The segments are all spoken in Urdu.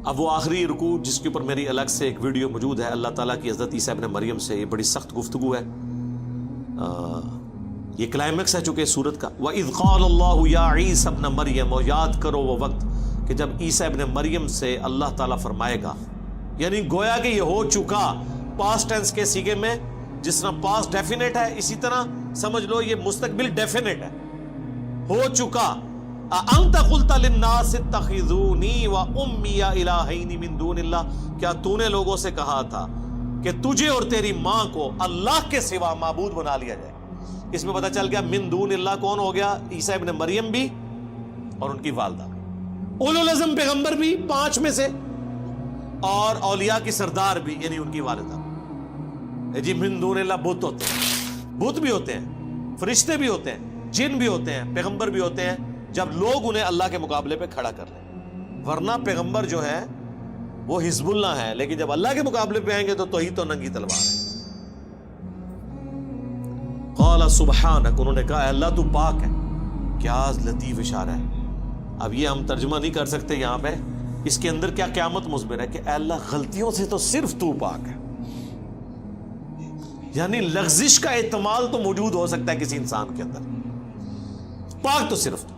اب وہ آخری رکوع جس کے اوپر میری الگ سے ایک ویڈیو موجود ہے، اللہ تعالیٰ کی حضرت عیسیٰ ابن مریم سے یہ بڑی سخت گفتگو ہے، یہ کلائمیکس ہے چونکہ سورت کا۔ وَإِذْ قَالَ اللَّهُ يَا عِيسَى ابْنَ مَرْيَمَ، اور یاد کرو وہ وقت کہ جب عیسیٰ ابن مریم سے اللہ تعالیٰ فرمائے گا، یعنی گویا کہ یہ ہو چکا پاسٹ ٹینس کے سیغے میں، جس طرح پاسٹ ڈیفینٹ ہے اسی طرح سمجھ لو یہ مستقبل ڈیفینٹ ہے، ہو چکا۔ أَأَنْتَ قُلْتَ لِلنَّاسِ اتَّخِذُونِي وَأُمِّيَ إِلَٰهَيْنِ مِن دُونِ اللَّهِ، کیا تو نے لوگوں سے کہا تھا کہ تجھے اور تیری ماں کو اللہ کے سوا معبود بنا لیا جائے؟ اس میں پتہ چل گیا من دون اللہ کون ہو گیا؟ عیسیٰ ابن مریم بھی اور ان کی والدہ بھی، اولو العزم پیغمبر بھی 5 میں سے، اور اولیاء کی سردار بھی یعنی ان کی والدہ۔ جی من دون اللہ بت ہوتے ہیں، بت بھی ہوتے ہیں، فرشتے بھی ہوتے ہیں، جن بھی ہوتے ہیں، پیغمبر بھی ہوتے ہیں، جب لوگ انہیں اللہ کے مقابلے پہ کھڑا کر لیں، ورنہ پیغمبر جو ہے وہ حزب اللہ ہے، لیکن جب اللہ کے مقابلے پہ آئیں گے تو توحید تو ننگی تلوار ہے۔ قال سبحانک، انہوں نے کہا اے اللہ تو پاک ہے۔ کیا لطیف اشارہ ہے، اب یہ ہم ترجمہ نہیں کر سکتے یہاں پہ، اس کے اندر کیا قیامت مضمر ہے کہ اے اللہ غلطیوں سے تو صرف تو پاک ہے، یعنی لغزش کا احتمال تو موجود ہو سکتا ہے کسی انسان کے اندر، پاک تو صرف تو۔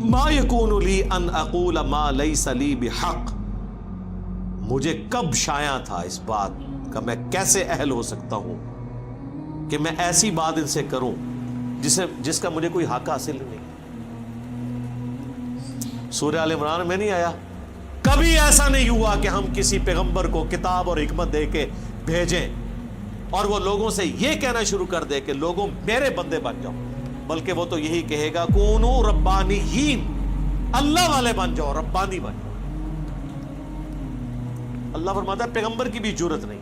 ما یکون لی ان اقول ما لیس لی بحق، مجھے کب شایع تھا اس بات کا، میں کیسے اہل ہو سکتا ہوں کہ میں ایسی بات ان سے کروں جس کا مجھے کوئی حق حاصل نہیں۔ سورہ آل عمران میں نہیں آیا کبھی ایسا نہیں ہوا کہ ہم کسی پیغمبر کو کتاب اور حکمت دے کے بھیجیں اور وہ لوگوں سے یہ کہنا شروع کر دے کہ لوگوں میرے بندے بن جاؤ، بلکہ وہ تو یہی کہے گا کونو ربانیین، اللہ والے بن جاؤ، ربانی بن جاؤ۔ اللہ فرماتا ہے پیغمبر کی بھی جرت نہیں،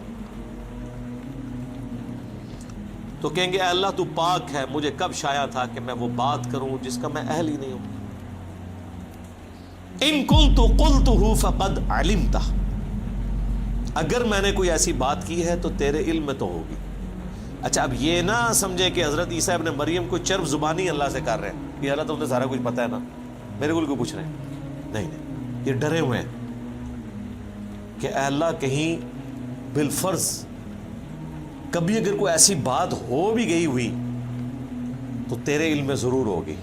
تو کہیں گے اے اللہ تو پاک ہے، مجھے کب شایع تھا کہ میں وہ بات کروں جس کا میں اہل ہی نہیں ہوں۔ ان کنت قلتہ فقد علمتہ، اگر میں نے کوئی ایسی بات کی ہے تو تیرے علم میں تو ہوگی۔ اچھا اب یہ نہ سمجھے کہ حضرت عیسیٰ ابن مریم کو چرب زبانی اللہ سے کر رہے ہیں، یہ اللہ تو سارا کچھ پتہ ہے نا، میرے کو پوچھ رہے ہیں، نہیں، یہ ڈرے ہوئے ہیں کہ اے اللہ کہیں بالفرض کبھی اگر کوئی ایسی بات ہو بھی گئی ہوئی تو تیرے علم میں ضرور ہوگی،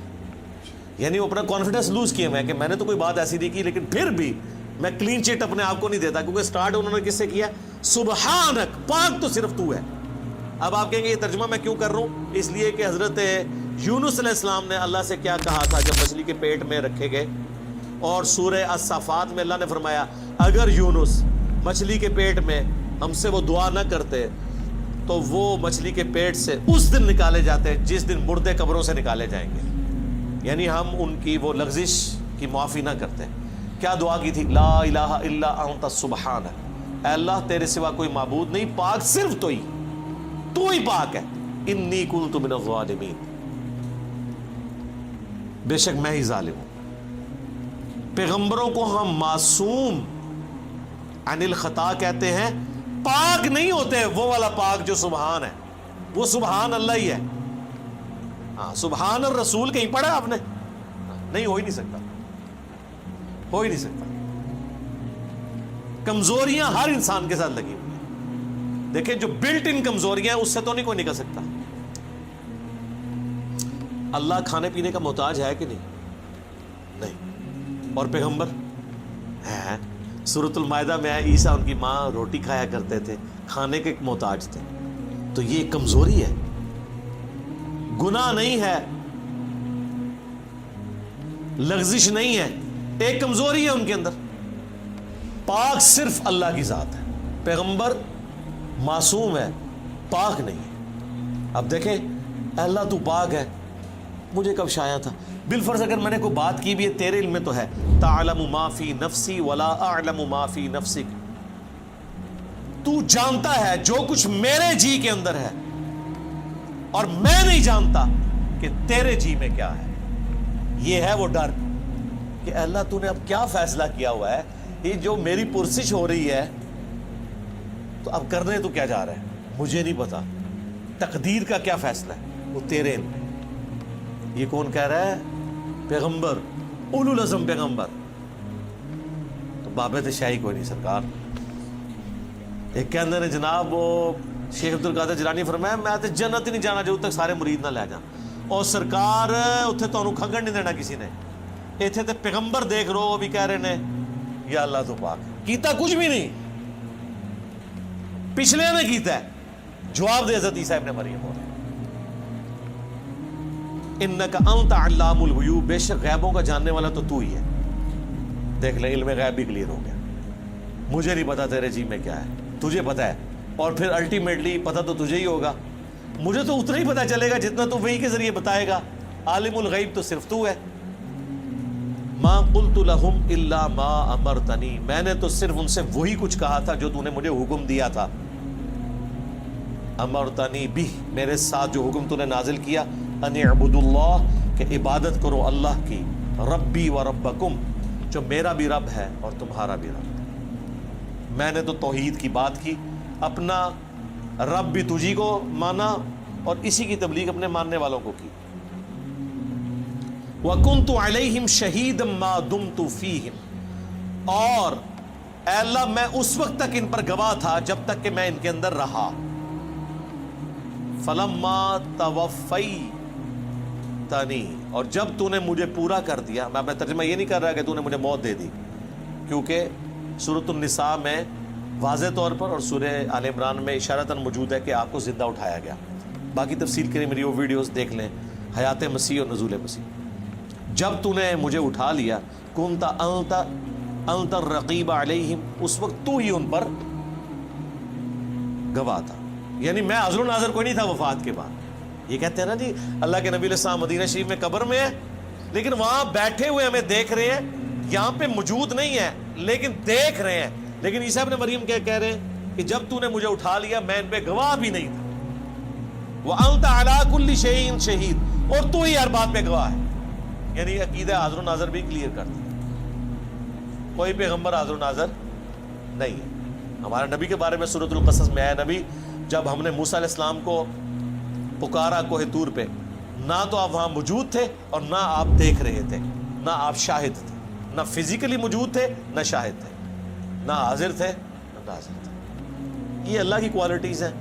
یعنی وہ اپنا کانفیڈنس لوز کیے ہوئے ہیں کہ میں نے تو کوئی بات ایسی نہیں کی، لیکن پھر بھی میں کلین چٹ اپنے آپ کو نہیں دیتا، کیونکہ سٹارٹ انہوں نے کس سے کیا؟ سبحانک، پاک تو صرف تو ہے۔ اب آپ کہیں گے یہ ترجمہ میں کیوں کر رہا ہوں؟ اس لیے کہ حضرت یونس علیہ السلام نے اللہ سے کیا کہا تھا جب مچھلی کے پیٹ میں رکھے گئے، اور سورہ الصافات میں اللہ نے فرمایا اگر یونس مچھلی کے پیٹ میں ہم سے وہ دعا نہ کرتے تو وہ مچھلی کے پیٹ سے اس دن نکالے جاتے جس دن مردے قبروں سے نکالے جائیں گے، یعنی ہم ان کی وہ لغزش کی معافی نہ کرتے۔ کیا دعا کی تھی؟ لا الہ الا انت سبحانک، اے اللہ تیرے سوا کوئی معبود نہیں، پاک صرف تو ہی پاک ہے، انی کنت من الظالمین، بے شک میں ہی ظالم ہوں۔ پیغمبروں کو ہم معصوم عن الخطا کہتے ہیں، پاک نہیں ہوتے، وہ والا پاک جو سبحان ہے، وہ سبحان اللہ ہی ہے۔ ہاں سبحان الرسول کہیں پڑھا آپ نے؟ نہیں، ہو ہی نہیں سکتا، ہو ہی نہیں سکتا۔ کمزوریاں ہر انسان کے ساتھ لگی ہوئی ہیں، دیکھیں جو بلٹ ان کمزوریاں ہیں اس سے تو نہیں کوئی نکل سکتا۔ اللہ کھانے پینے کا محتاج ہے کہ نہیں؟ اور پیغمبر ہے؟ سورۃ المائدہ میں ہے عیسیٰ ان کی ماں روٹی کھایا کرتے تھے، کھانے کے محتاج تھے، تو یہ کمزوری ہے، گناہ نہیں ہے، لغزش نہیں ہے، ایک کمزوری ہے ان کے اندر۔ پاک صرف اللہ کی ذات ہے، پیغمبر معصوم ہے، پاک نہیں ہے۔ اب دیکھیں اے اللہ تو پاک ہے، مجھے کب شایع تھا؟ بالفرض اگر میں نے کوئی بات کی بھی ہے تیرے علم میں تو ہے، تعلم ما فی نفسی ولا اعلم ما فی نفسک، تو جانتا ہے جو کچھ میرے جی کے اندر ہے اور میں نہیں جانتا کہ تیرے جی میں کیا ہے۔ یہ ہے وہ ڈر کہ اے اللہ تو نے اب کیا فیصلہ کیا ہوا ہے، یہ جو میری پرسش ہو رہی ہے تو اب کرنے تو کیا جا رہا ہے، مجھے نہیں پتا، تقدیر کا کیا فیصلہ ہے وہ تیرے علم میں۔ یہ کون کہہ رہا ہے؟ پیغمبر، اولو العزم پیغمبر۔ بابے تے شاہی کوئی نہیں سرکار. ایک کہندے نے جناب وہ شیخ عبد القادر جیلانی فرمایا میں تے جنت ہی نہیں جانا جب تک سارے مرید نہ لے جان. اور سرکار اتنے تمہیں کھنگن نہیں دینا کسی نے. اتنے تے پیغمبر دیکھ رہو وہ بھی کہہ رہے ہیں یا اللہ تو پاک کیتا کچھ بھی نہیں, پچھلے نے کیتا ہے. جواب دے حضرت عیسیٰ ابن مریم ہو انکا انت علام الغیوب, بے شک غیبوں کا جاننے والا تو ہی ہے. دیکھ لیں علم غیب بھی کلیئر ہو گیا. مجھے نہیں پتا تیرے جی میں کیا ہے, تجھے پتا ہے, اور پھر الٹیمیٹلی پتا تو تجھے ہی ہوگا. مجھے تو اتنا ہی پتا چلے گا جتنا تو وہی کے ذریعے بتائے گا. عالم الغیب تو صرف تو ہے. ما قلت لهم الا ما امرتنی, میں نے تو صرف ان سے وہی کچھ کہا تھا جو تو نے مجھے حکم دیا تھا. امرتنی بھی, میرے ساتھ جو حکم تو نے نازل کیا, ان اعبدوا اللہ, کہ عبادت کرو اللہ کی, ربی و ربکم, جو میرا بھی رب ہے اور تمہارا بھی رب ہے. میں نے تو توحید کی بات کی, اپنا رب بھی تجھی کو مانا اور اسی کی تبلیغ اپنے ماننے والوں کو کی. وَكُنْتُ عَلَيْهِمْ شَهِيدًا مَا دُمْتُ فِيهِمْ, اور اے اللہ میں اس وقت تک ان پر گواہ تھا جب تک کہ میں ان کے اندر رہا. فَلَمَّا تَوَفَّيْتَنِي, اور جب تو نے مجھے پورا کر دیا. میں ترجمہ یہ نہیں کر رہا کہ تو نے مجھے موت دے دی, کیونکہ سورۃ النساء میں واضح طور پر اور سورہ آل عمران میں اشارتاً موجود ہے کہ آپ کو زندہ اٹھایا گیا. باقی تفصیل کے لیے میری وہ ویڈیوز دیکھ لیں, حیات مسیح اور نزول مسیح. جب تو نے مجھے اٹھا لیا, کنت انت الرقیب علیہم, اس وقت تو ہی ان پر گواہ تھا. یعنی میں حاضر و ناظر کوئی نہیں تھا وفات کے بعد. یہ کہتے ہیں نا جی اللہ کے نبی علیہ السلام مدینہ شریف میں قبر میں ہے, لیکن وہاں بیٹھے ہوئے ہمیں دیکھ رہے ہیں, یہاں پہ موجود نہیں ہے لیکن دیکھ رہے ہیں. لیکن عیسیٰ ابن مریم کیا کہہ رہے ہیں کہ جب تو نے مجھے اٹھا لیا میں ان پہ گواہ بھی نہیں تھا. وَأَنْتَ عَلَىٰ كُلِّ شَيْءٍ شَهِيدٌ, اور تو ہی ہر بات پہ گواہ ہے. یعنی عقیدہ حاضر و ناظر بھی کلیئر کر دیا. کوئی پیغمبر حاضر و ناظر نہیں ہے. ہمارے نبی کے بارے میں سورۃ القصص میں آیا, نبی جب ہم نے موسیٰ علیہ السلام کو پکارا کوہ طور پہ, نہ تو آپ وہاں موجود تھے اور نہ آپ دیکھ رہے تھے, نہ آپ شاہد تھے, نہ فزیکلی موجود تھے نہ شاہد تھے, نہ حاضر تھے نہ ناظر تھے. یہ اللہ کی کوالٹیز ہیں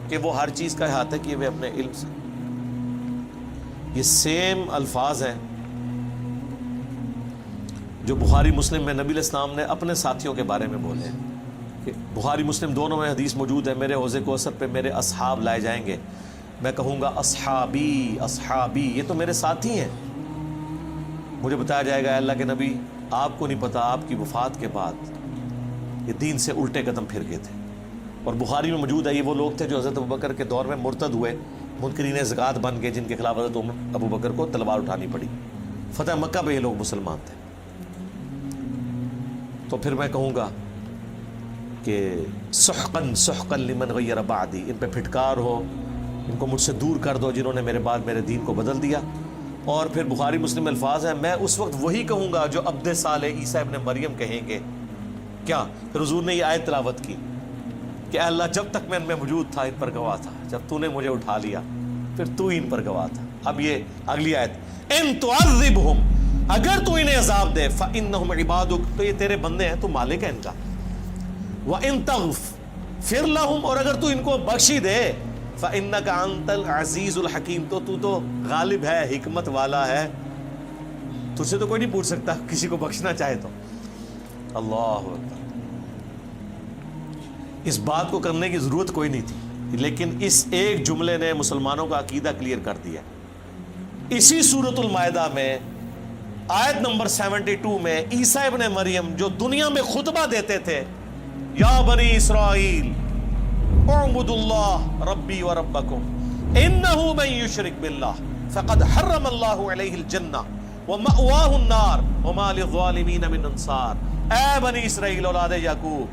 کہ وہ ہر چیز کا احاطہ کیے ہوئے اپنے علم سے. یہ سیم الفاظ ہیں جو بخاری مسلم میں نبی علیہ السلام نے اپنے ساتھیوں کے بارے میں بولے ہیں کہ بخاری مسلم دونوں میں حدیث موجود ہے, میرے حوض کوثر پہ میرے اصحاب لائے جائیں گے, میں کہوں گا اصحابی اصحابی, یہ تو میرے ساتھی ہیں. مجھے بتایا جائے گا اللہ کے نبی آپ کو نہیں پتا آپ کی وفات کے بعد یہ دین سے الٹے قدم پھر گئے تھے. اور بخاری میں موجود ہے یہ وہ لوگ تھے جو حضرت ابوبکر کے دور میں مرتد ہوئے, منکرین زکوٰۃ بن گئے, جن کے خلاف حضرت ابوبکر کو تلوار اٹھانی پڑی. فتح مکہ پہ یہ لوگ مسلمان تھے. تو پھر میں کہوں گا کہ سحقاً سحقاً لمن غیر بعدی, ان پہ پھٹکار ہو, ان کو مجھ سے دور کر دو جنہوں نے میرے بعد میرے دین کو بدل دیا. اور پھر بخاری مسلم الفاظ ہیں, میں اس وقت وہی کہوں گا جو عبد صالح عیسیٰ ابن مریم کہیں گے. کیا پھر حضور نے یہ آیت تلاوت کی کہ اے اللہ جب تک میں ان میں موجود تھا ان پر گواہ تھا, جب تو نے مجھے اٹھا لیا پھر تو ہی ان پر گواہ تھا. اب یہ اگلی آیت, ان تعذبہم, اگر تو انہیں عذاب دے, فإنہم عبادک, تو یہ تیرے بندے ہیں, تو مالک ہے ان کا. وإن تغفر لہم, اور اگر تو ان کو بخشی دے, فإنک انت العزیز الحکیم, تو غالب ہے, حکمت والا ہے, تجھ سے تو کوئی نہیں پوچھ سکتا کسی کو بخشنا چاہے تو. اللہ اکبر. اس بات کو کرنے کی ضرورت کوئی نہیں تھی, لیکن اس ایک جملے نے مسلمانوں کا عقیدہ کلیئر کر دیا. اسی سورۃ المائدہ میں آیت نمبر 72 میں عیسیٰ ابن مریم جو دنیا میں خطبہ دیتے تھے, یا بنی اسرائیل اعبدوا اللہ ربی و ربکم انہ من یشرک باللہ فقد حرم اللہ علیہ الجنہ ومأواہ النار وما للظالمین من انصار. اے بنی اسرائیل اولاد یعقوب,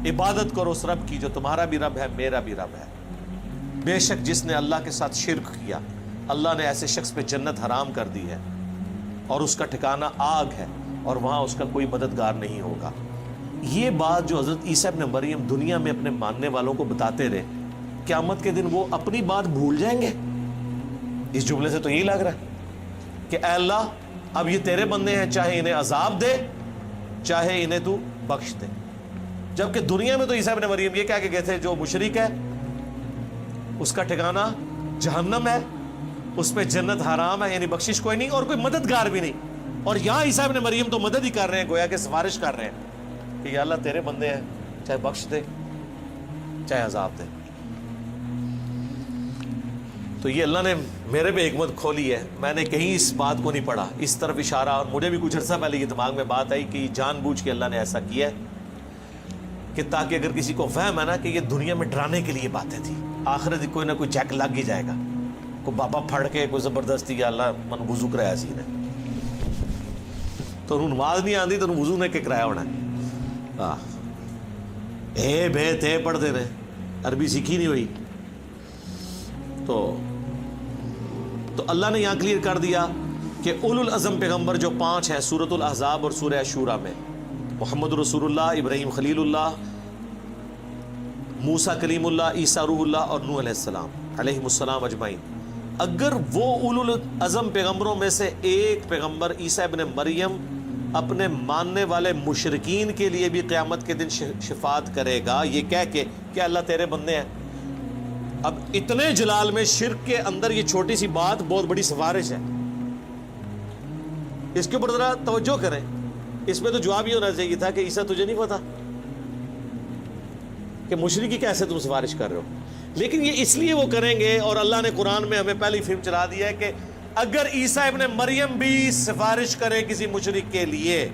عبادت کرو اس رب کی جو تمہارا بھی رب ہے میرا بھی رب ہے. بے شک جس نے اللہ کے ساتھ شرک کیا اللہ نے ایسے شخص پہ جنت حرام کر دی ہے اور اس کا ٹھکانہ آگ ہے اور وہاں اس کا کوئی مددگار نہیں ہوگا. یہ بات جو حضرت عیسیٰ ابن مریم دنیا میں اپنے ماننے والوں کو بتاتے رہے, قیامت کے دن وہ اپنی بات بھول جائیں گے؟ اس جملے سے تو یہی لگ رہا ہے کہ اے اللہ اب یہ تیرے بندے ہیں, چاہے انہیں عذاب دے چاہے انہیں تو بخش دے. جبکہ دنیا میں تو عیسیٰ ابن مریم یہ کہہ کے گئے تھے جو مشرک ہے اس کا ٹھکانہ جہنم ہے, اس پہ جنت حرام ہے, یعنی بخشش کوئی نہیں اور کوئی مددگار بھی نہیں. اور یہاں عیسیٰ ابن مریم تو مدد ہی کر رہے ہیں, گویا کہ سفارش کر رہے ہیں کہ یا اللہ تیرے بندے ہیں, چاہے بخش دے چاہے عذاب دے. تو یہ اللہ نے میرے پہ حکمت کھولی ہے, میں نے کہیں اس بات کو نہیں پڑھا, اس طرف اشارہ, اور مجھے بھی کچھ عرصہ پہلے یہ دماغ میں بات آئی کہ جان بوجھ کے اللہ نے ایسا کیا ہے کہ تاکہ اگر کسی کو فہم ہے نا کہ یہ دنیا میں ڈرانے کے لیے باتیں تھی, آخرت کوئی نہ کوئی جیک لگ ہی جائے گا, کوئی بابا پھڑ کے کوئی زبردستی یا اللہ من وضو کرایا سی نے, تو انہوں نماز نہیں آتی تو وضو نے کہ کرایا ہونا ہے, اے بے تے پڑھتے رہے, عربی سیکھی نہیں ہوئی. تو اللہ نے یہاں کلیئر کر دیا کہ اولو العزم پیغمبر جو 5 ہیں سورۃ الاحزاب اور سورہ شورى میں, محمد رسول اللہ, ابراہیم خلیل اللہ, موسیٰ کلیم اللہ, عیسیٰ روح اللہ اور نوح علیہ السلام علیہ السلام اجمعین, اگر وہ اولو العزم پیغمبروں میں سے ایک پیغمبر عیسیٰ ابن مریم اپنے ماننے والے مشرکین کے لیے بھی قیامت کے دن شفاعت کرے گا یہ کہہ کے کہ اللہ تیرے بندے ہیں. اب اتنے جلال میں شرک کے اندر یہ چھوٹی سی بات بہت بڑی سفارش ہے, اس کے اوپر ذرا توجہ کریں. اس میں تو جواب یہ ہونا چاہیے تھا کہ عیسیٰ تجھے نہیں پتا کہ مشرکی کیسے تم سفارش کر رہے ہو, لیکن یہ اس لیے وہ کریں گے, اور اللہ نے قرآن میں ہمیں پہلی فلم چلا دیا ہے کہ اگر عیسیٰ ابن مریم بھی سفارش کرے کسی مشرک کے لیے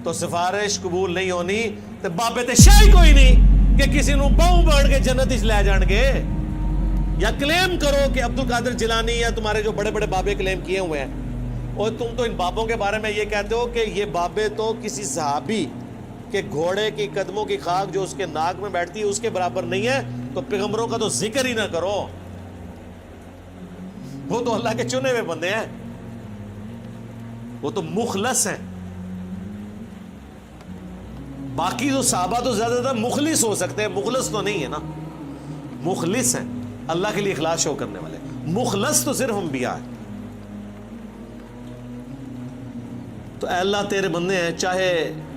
تو سفارش قبول نہیں ہونی, تو بابت شاہی کوئی نہیں کہ کسی نو باؤں بڑھ کے جنت اس لے جان گے, یا کلیم کرو کہ عبد القادر جیلانی یا تمہارے جو بڑے بڑے بابے کلیم کیے ہوئے ہیں, اور تم تو ان بابوں کے بارے میں یہ کہتے ہو کہ یہ بابے تو کسی صحابی کے گھوڑے کی قدموں کی خاک جو اس کے ناک میں بیٹھتی ہے اس کے برابر نہیں ہے, تو پیغمبروں کا تو ذکر ہی نہ کرو, وہ تو اللہ کے چنے ہوئے بندے ہیں, وہ تو مخلص ہیں. باقی تو صحابہ تو زیادہ تر مخلص ہو سکتے ہیں, مخلص تو نہیں ہے نا, مخلص ہیں اللہ کے لیے اخلاص شو کرنے والے, مخلص تو صرف انبیاء ہیں. تو اے اللہ تیرے بندے ہیں, چاہے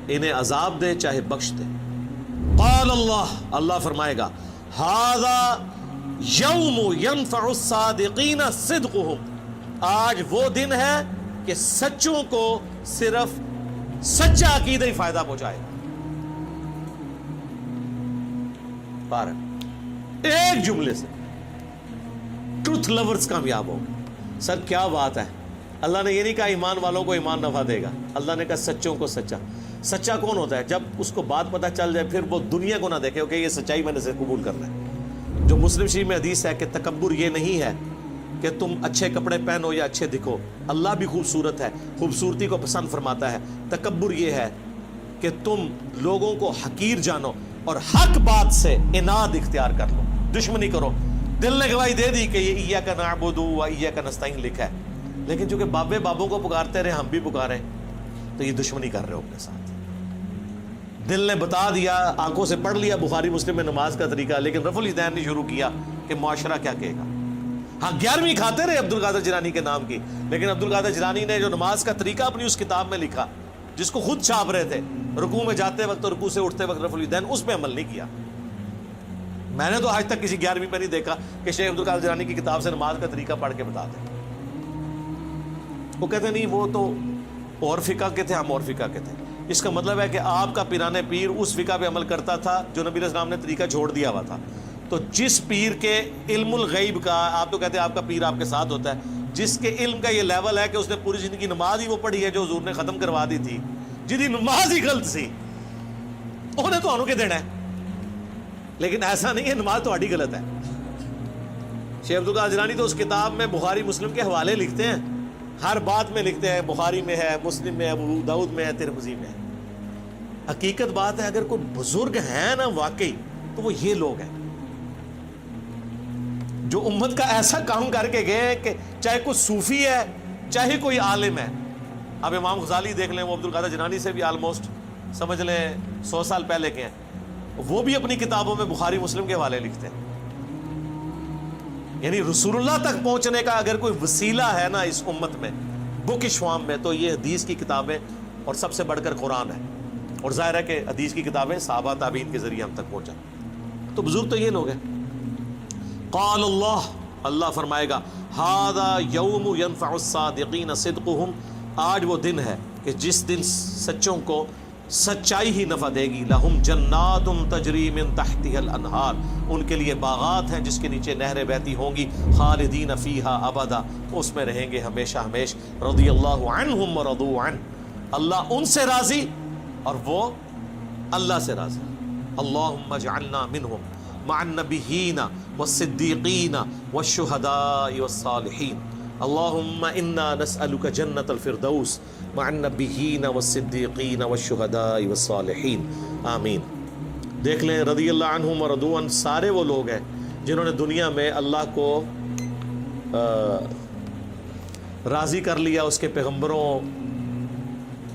انہیں عذاب دے چاہے بخش دے. قال اللہ, اللہ فرمائے گا, ھذا یوم ینفع الصادقین صدقہم, آج وہ دن ہے کہ سچوں کو صرف سچا عقیدہ ہی فائدہ پہنچائے. ایک جملے سے ٹروتھ لورز کامیاب ہو گئے. سر کیا بات ہے, اللہ نے یہ نہیں کہا ایمان والوں کو ایمان نفع دے گا, اللہ نے کہا سچوں کو سچا. سچا کون ہوتا ہے؟ جب اس کو بات پتہ چل جائے پھر وہ دنیا کو نہ دیکھے کہ یہ سچائی میں نے سے قبول کرنا ہے. جو مسلم شریف میں حدیث ہے کہ تکبر یہ نہیں ہے کہ تم اچھے کپڑے پہنو یا اچھے دکھو, اللہ بھی خوبصورت ہے, خوبصورتی کو پسند فرماتا ہے. تکبر یہ ہے کہ تم لوگوں کو حقیر جانو اور حق بات سے اناد اختیار کر لو, دشمنی کرو. دل نے گواہی دے دی کہ یہ ایاک نعبد و ایاک نستعین لکھا ہے, لیکن چونکہ بابے بابوں کو پکارتے رہے, ہم بھی پکاریں, تو یہ دشمنی کر رہے ہو اپنے ساتھ. دل نے بتا دیا, آنکھوں سے پڑھ لیا بخاری مسلم میں نماز کا طریقہ, لیکن رفع الیدین نے شروع کیا کہ معاشرہ کیا کہے گا. ہاں 11ویں کھاتے رہے عبد القادر جیلانی کے نام کی, لیکن عبد القادر جیلانی نے جو نماز کا طریقہ اپنی اس کتاب میں لکھا جس کو خود چھاپ رہے تھے, رکوع میں جاتے وقت اور رکوع سے اٹھتے وقت رفع الیدین, اس پہ عمل نہیں کیا. میں نے تو آج تک کسی 11ویں میں نہیں دیکھا کہ شیخ عبد القادر جیلانی کی کتاب سے نماز کا طریقہ پڑھ کے بتا دیں. وہ کہتے نہیں وہ تو اور فقہ کے تھے, ہم اور فقہ کے تھے. اس کا مطلب ہے کہ آپ کا پیران پیر اس فقہ پہ عمل کرتا تھا جو نبی علیہ السلام نے طریقہ چھوڑ دیا ہوا تھا. تو جس پیر کے علم الغیب کا, آپ تو کہتے ہیں آپ کا پیر آپ کے ساتھ ہوتا ہے, جس کے علم کا یہ لیول ہے کہ اس نے پوری زندگی نماز ہی وہ پڑھی ہے جو حضور نے ختم کروا دی تھی, جدی نماز ہی غلط سی, انہیں تو انہوں کے دینا ہے. لیکن ایسا نہیں ہے, نماز تو غلط ہے. شیخ عبد القادر جیلانی تو اس کتاب میں بخاری مسلم کے حوالے لکھتے ہیں, ہر بات میں لکھتے ہیں, بخاری میں ہے, مسلم میں ہے, ابو داؤد میں ہے, ترمذی میں ہے. حقیقت بات ہے اگر کوئی بزرگ ہیں نا واقعی تو وہ یہ لوگ ہیں جو امت کا ایسا کام کر کے گئے کہ چاہے کوئی صوفی ہے چاہے کوئی عالم ہے. اب امام غزالی دیکھ لیں, وہ عبد القادر جیلانی سے بھی آلموسٹ سمجھ لیں 100 سال پہلے کے ہیں, وہ بھی اپنی کتابوں میں بخاری مسلم کے حوالے لکھتے ہیں. یعنی رسول اللہ تک پہنچنے کا اگر کوئی وسیلہ ہے نا اس امت میں, بک شوام میں, تو یہ حدیث کی کتابیں اور سب سے بڑھ کر قرآن ہے. اور ظاہر ہے کہ حدیث کی کتابیں صحابہ تابعین کے ذریعے ہم تک پہنچا. تو بزرگ تو یہ لوگ ہیں. قال اللہ، اللہ فرمائے گا ھذا یوم ینفع الصادقین صدقہم، آج وہ دن ہے کہ جس دن سچوں کو سچائی ہی نفع دے گی. لہم جنات تجری من تحتها الانہار، ان کے لیے باغات ہیں جس کے نیچے نہریں بہتی ہوں گی. خالدین فیہا ابدا، اس میں رہیں گے ہمیشہ ہمیش. رضی اللہ عنہم ورضوا عنہ، اللہ ان سے راضی اور وہ اللہ سے راضی. اللہم اجعلنا منہم مع النبیین والصدیقین والشہداء والصالحین. اللہم انا نسألک جنت الفردوس مع النبیین والصدیقین والشہداء والصالحین. آمین. دیکھ لیں رضی اللہ عنہم ورضوا عنہ سارے وہ لوگ ہیں جنہوں نے دنیا میں اللہ کو راضی کر لیا، اس کے پیغمبروں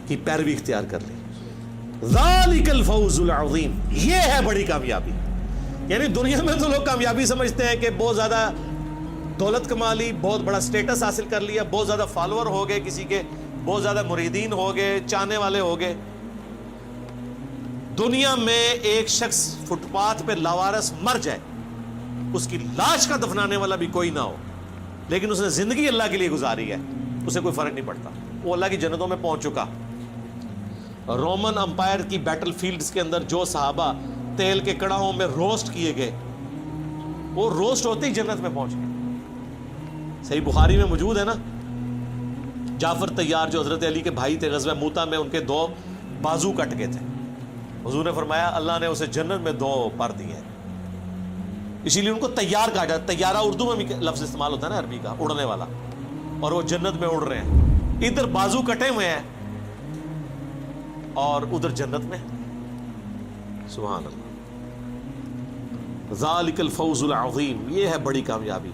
کی پیروی اختیار کر لی. ذالک الفوز العظیم، یہ ہے بڑی کامیابی. یعنی دنیا میں تو لوگ کامیابی سمجھتے ہیں کہ بہت زیادہ دولت کما لی، بہت بڑا سٹیٹس حاصل کر لیا، بہت زیادہ فالوور ہو گئے کسی کے، بہت زیادہ مریدین ہو گئے، چاہنے والے ہو گئے. دنیا میں ایک شخص فٹ پاتھ پہ لاوارث مر جائے، اس کی لاش کا دفنانے والا بھی کوئی نہ ہو، لیکن اس نے زندگی اللہ کے لیے گزاری ہے، اسے کوئی فرق نہیں پڑتا، وہ اللہ کی جنتوں میں پہنچ چکا. رومن امپائر کی بیٹل فیلڈز کے اندر جو صحابہ تیل کے کڑاہوں میں روسٹ کیے گئے، وہ روسٹ ہوتے ہی جنت میں پہنچ گئے. صحیح بخاری میں موجود ہے نا، جعفر طیار جو حضرت علی کے بھائی تھے، غزوہ موتا میں ان کے 2 بازو کٹ گئے تھے. حضور نے فرمایا اللہ نے اسے جنت میں 2 پر دیے ہیں، اسی لیے ان کو طیار کہا جاتا ہے. طیارہ اردو میں بھی لفظ استعمال ہوتا ہے نا، عربی کا، اڑنے والا، اور وہ جنت میں اڑ رہے ہیں. ادھر بازو کٹے ہوئے ہیں اور ادھر جنت میں. سبحان اللہ. ذالک الفوز العظیم، یہ ہے بڑی کامیابی.